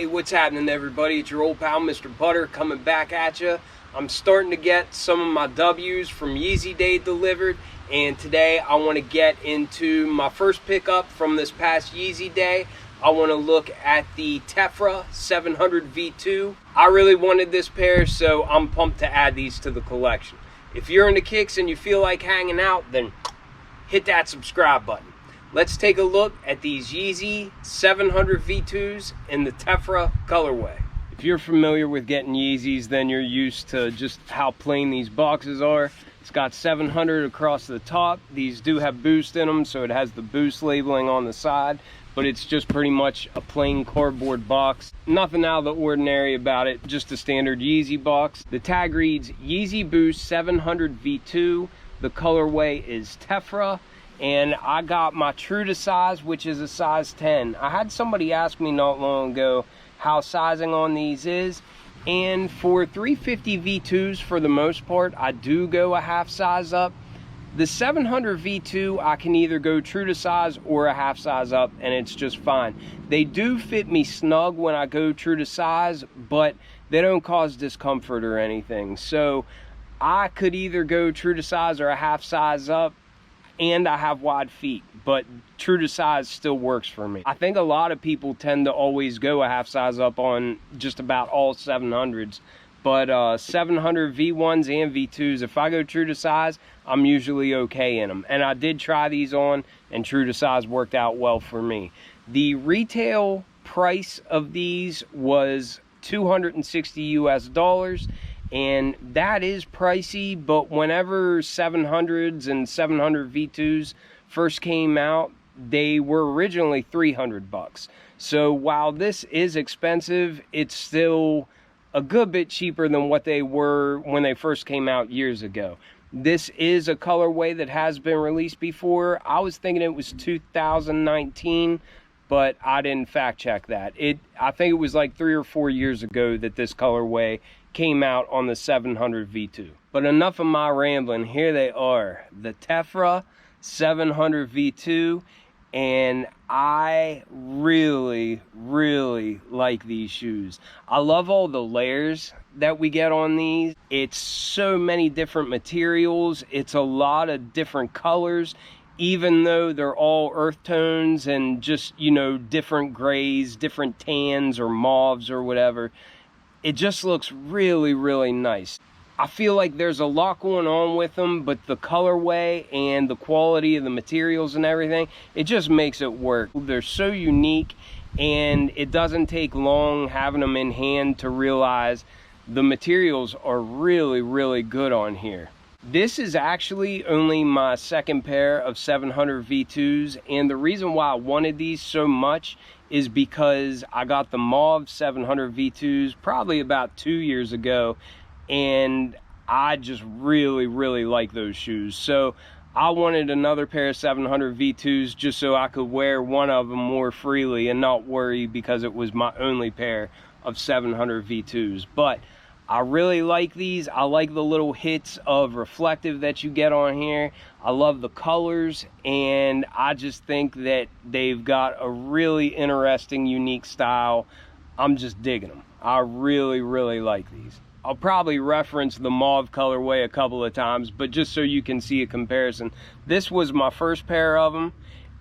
Hey, what's happening, everybody? It's your old pal Mr. Butter coming back at you. I'm starting to get some of my W's from Yeezy Day delivered, and today I want to get into my first pickup from this past Yeezy Day. I want to look at the Tephra 700 V2. I really wanted this pair, so I'm pumped to add these to the collection. If you're into kicks and you feel like hanging out, then hit that subscribe button. Let's take a look at these Yeezy 700 V2s in the Tephra colorway. If you're familiar with getting Yeezys, then you're used to just how plain these boxes are. It's got 700 across the top. These do have boost in them, so it has the boost labeling on the side, but it's just pretty much a plain cardboard box. Nothing out of the ordinary about it, just a standard Yeezy box. The tag reads Yeezy Boost 700 V2. The colorway is Tephra. And I got my true to size, which is a size 10. I had somebody ask me not long ago how sizing on these is, and for 350 V2s for the most part, I do go a half size up. The 700 V2, I can either go true to size or a half size up, and it's just fine. They do fit me snug when I go true to size, but they don't cause discomfort or anything. So I could either go true to size or a half size up, and I have wide feet, but true to size still works for me. I think a lot of people tend to always go a half size up on just about all 700s, but 700 V1s and V2s, if I go true to size, I'm usually okay in them. And I did try these on, and true to size worked out well for me. The retail price of these was $260 US, and that is pricey, but whenever 700s and 700 V2s first came out, they were originally 300 bucks. So while this is expensive, it's still a good bit cheaper than what they were when they first came out years ago. This is a colorway that has been released before. I was thinking it was 2019, but I didn't fact check that. I think it was like 3 or 4 years ago that this colorway came out on the 700 V2. But enough of my rambling. Here they are, the Tephra 700 V2, and I really like these shoes. I love all the layers that we get on these. It's so many different materials. It's a lot of different colors, even though they're all earth tones and just, you know, different grays, different tans or mauves or whatever. It just looks really nice. I feel like there's a lot going on with them, but the colorway and the quality of the materials and everything, it just makes it work. They're so unique, and it doesn't take long having them in hand to realize the materials are really good on here. This is actually only my second pair of 700 V2s, and the reason why I wanted these so much is because I got the mauve 700 V2s probably about 2 years ago, and I just really like those shoes. So I wanted another pair of 700 V2s just so I could wear one of them more freely and not worry because it was my only pair of 700 V2s. But I really like these. I like the little hits of reflective that you get on here. I love the colors, and I just think that they've got a really interesting, unique style. I'm just digging them. I really like these. I'll probably reference the mauve colorway a couple of times, but just so you can see a comparison. This was my first pair of them,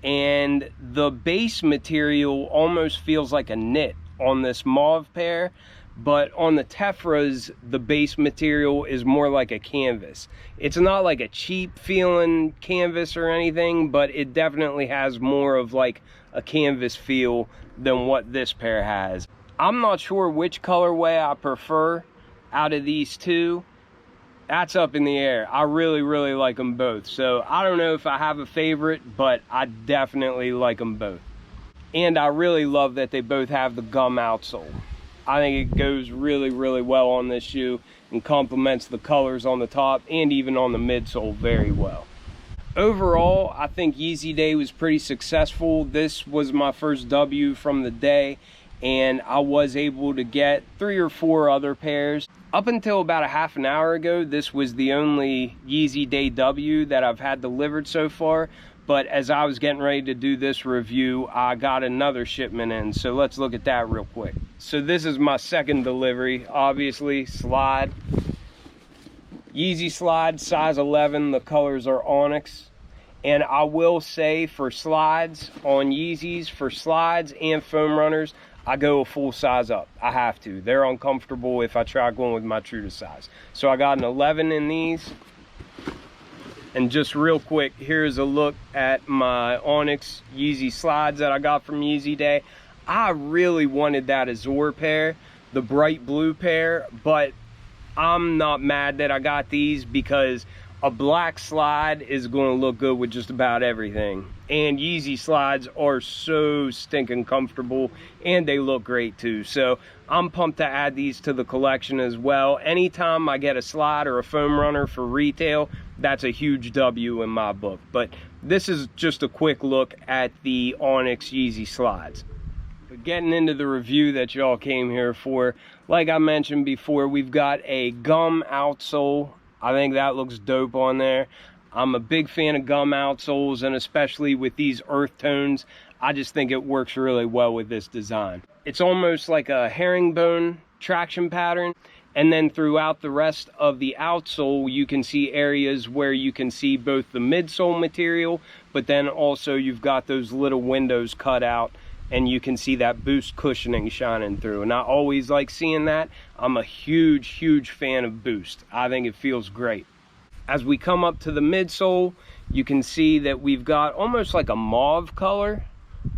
and the base material almost feels like a knit on this mauve pair. But on the Tephras, the base material is more like a canvas. It's not like a cheap feeling canvas or anything, but it definitely has more of like a canvas feel than what this pair has. I'm not sure which colorway I prefer out of these two. That's up in the air. I really like them both. So I don't know if I have a favorite, but I definitely like them both. And I really love that they both have the gum outsole. I think it goes really well on this shoe and complements the colors on the top and even on the midsole very well. Overall, I think Yeezy Day was pretty successful. This was my first W from the day, and I was able to get 3 or 4 other pairs. Up until about a half an hour ago, this was the only Yeezy Day W that I've had delivered so far, But as I was getting ready to do this review, I got another shipment in. So let's look at that real quick. So this is my second delivery, obviously, slide. Yeezy slide, size 11, the colors are onyx. And I will say for slides on Yeezys, for slides and foam runners, I go a full size up. I have to. They're uncomfortable if I try going with my true to size. So I got an 11 in these. And just real quick, here's a look at my onyx Yeezy slides that I got from Yeezy Day. I really wanted that Azure pair, the bright blue pair, but I'm not mad that I got these because a black slide is going to look good with just about everything. And Yeezy slides are so stinking comfortable and they look great too. So I'm pumped to add these to the collection as well. Anytime I get a slide or a foam runner for retail, that's a huge W in my book. But this is just a quick look at the Onyx Yeezy slides. But getting into the review that y'all came here for, like I mentioned before, we've got a gum outsole. I think that looks dope on there. I'm a big fan of gum outsoles, and especially with these earth tones, I just think it works really well with this design. It's almost like a herringbone traction pattern, and then throughout the rest of the outsole, you can see areas where you can see both the midsole material, but then also you've got those little windows cut out, and you can see that boost cushioning shining through. And I always like seeing that. I'm a huge fan of boost. I think it feels great. As we come up to the midsole, you can see that we've got almost like a mauve color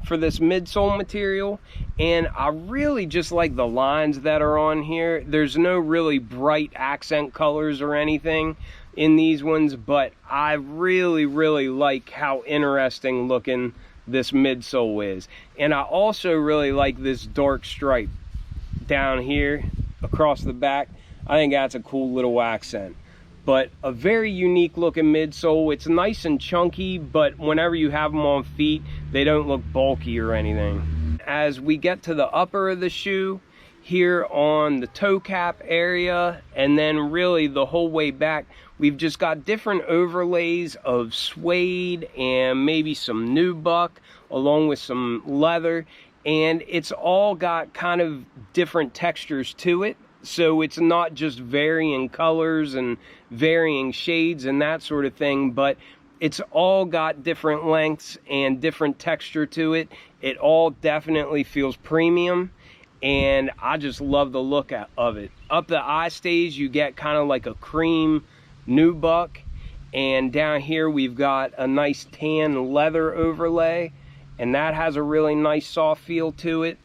for this midsole material. And I really just like the lines that are on here. There's no really bright accent colors or anything in these ones, but I really like how interesting looking this midsole is. And I also really like this dark stripe down here across the back. I think that's a cool little accent. But a very unique looking midsole. It's nice and chunky, but whenever you have them on feet, they don't look bulky or anything. As we get to the upper of the shoe, here on the toe cap area, and then really the whole way back, we've just got different overlays of suede and maybe some nubuck along with some leather, and it's all got kind of different textures to it. So it's not just varying colors and varying shades and that sort of thing, but it's all got different lengths and different texture to it. It all definitely feels premium, and I just love the look of it. Up the eye stays, you get kind of like a cream nubuck, and down here we've got a nice tan leather overlay, and that has a really nice soft feel to it.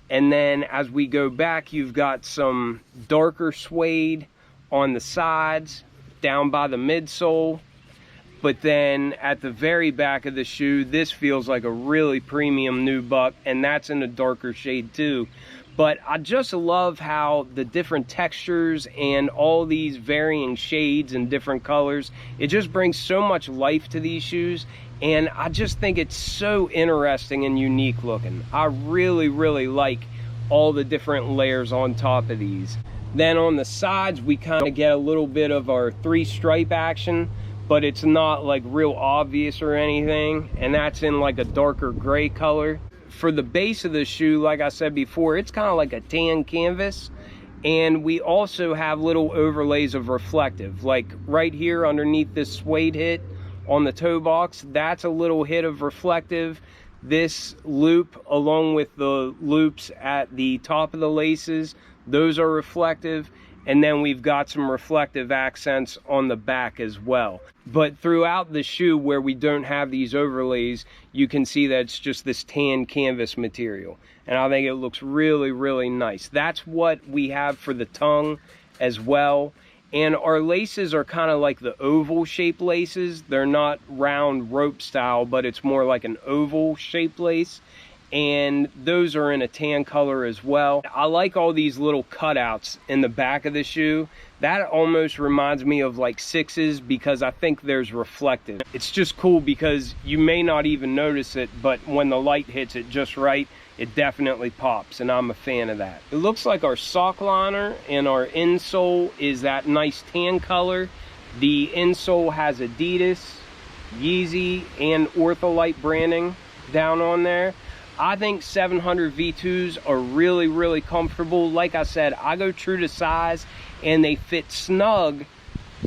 And then as we go back, you've got some darker suede on the sides down by the midsole. But then at the very back of the shoe, this feels like a really premium nubuck, and that's in a darker shade too. But I just love how the different textures and all these varying shades and different colors, it just brings so much life to these shoes. And I just think it's so interesting and unique looking. I really like all the different layers on top of these. Then on the sides, we kind of get a little bit of our 3-stripe action, but it's not like real obvious or anything. And that's in like a darker gray color. For the base of the shoe, like I said before, it's kind of like a tan canvas. And we also have little overlays of reflective, like right here underneath this suede hit on the toe box, that's a little hit of reflective. This loop, along with the loops at the top of the laces, those are reflective. And then we've got some reflective accents on the back as well. But throughout the shoe where we don't have these overlays, you can see that it's just this tan canvas material. And I think it looks really nice. That's what we have for the tongue as well. And our laces are kind of like the oval shaped laces. They're not round rope style, but it's more like an oval shaped lace. And those are in a tan color as well. I like all these little cutouts in the back of the shoe. That almost reminds me of like 6s because I think there's reflective. It's just cool because you may not even notice it, but when the light hits it just right, it definitely pops, and I'm a fan of that. It looks like our sock liner and our insole is that nice tan color. The insole has Adidas, Yeezy and Ortholite branding down on there. I think 700 V2s are really, really comfortable. Like I said, I go true to size and they fit snug,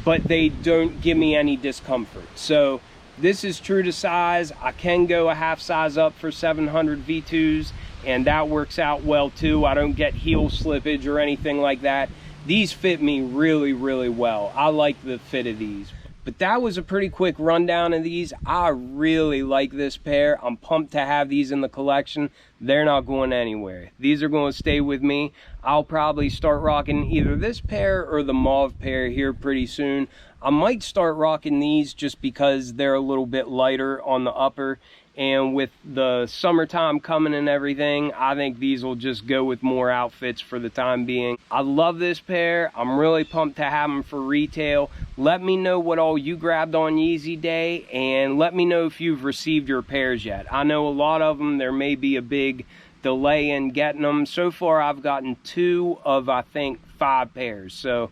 but they don't give me any discomfort. So this is true to size. I can go a half size up for 700 V2s, and that works out well too. I don't get heel slippage or anything like that. These fit me really, really well. I like the fit of these. But that was a pretty quick rundown of these. I really like this pair. I'm pumped to have these in the collection. They're not going anywhere. These are going to stay with me. I'll probably start rocking either this pair or the mauve pair here pretty soon. I might start rocking these just because they're a little bit lighter on the upper. And with the summertime coming and everything, I think these will just go with more outfits for the time being. I love this pair. I'm really pumped to have them for retail. Let me know what all you grabbed on Yeezy Day, and let me know if you've received your pairs yet. I know a lot of them, there may be a big delay in getting them. So far, I've gotten 2 of, I think, 5 pairs. So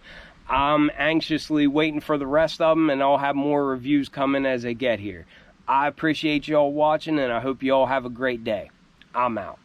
I'm anxiously waiting for the rest of them, and I'll have more reviews coming as they get here. I appreciate y'all watching, and I hope y'all have a great day. I'm out.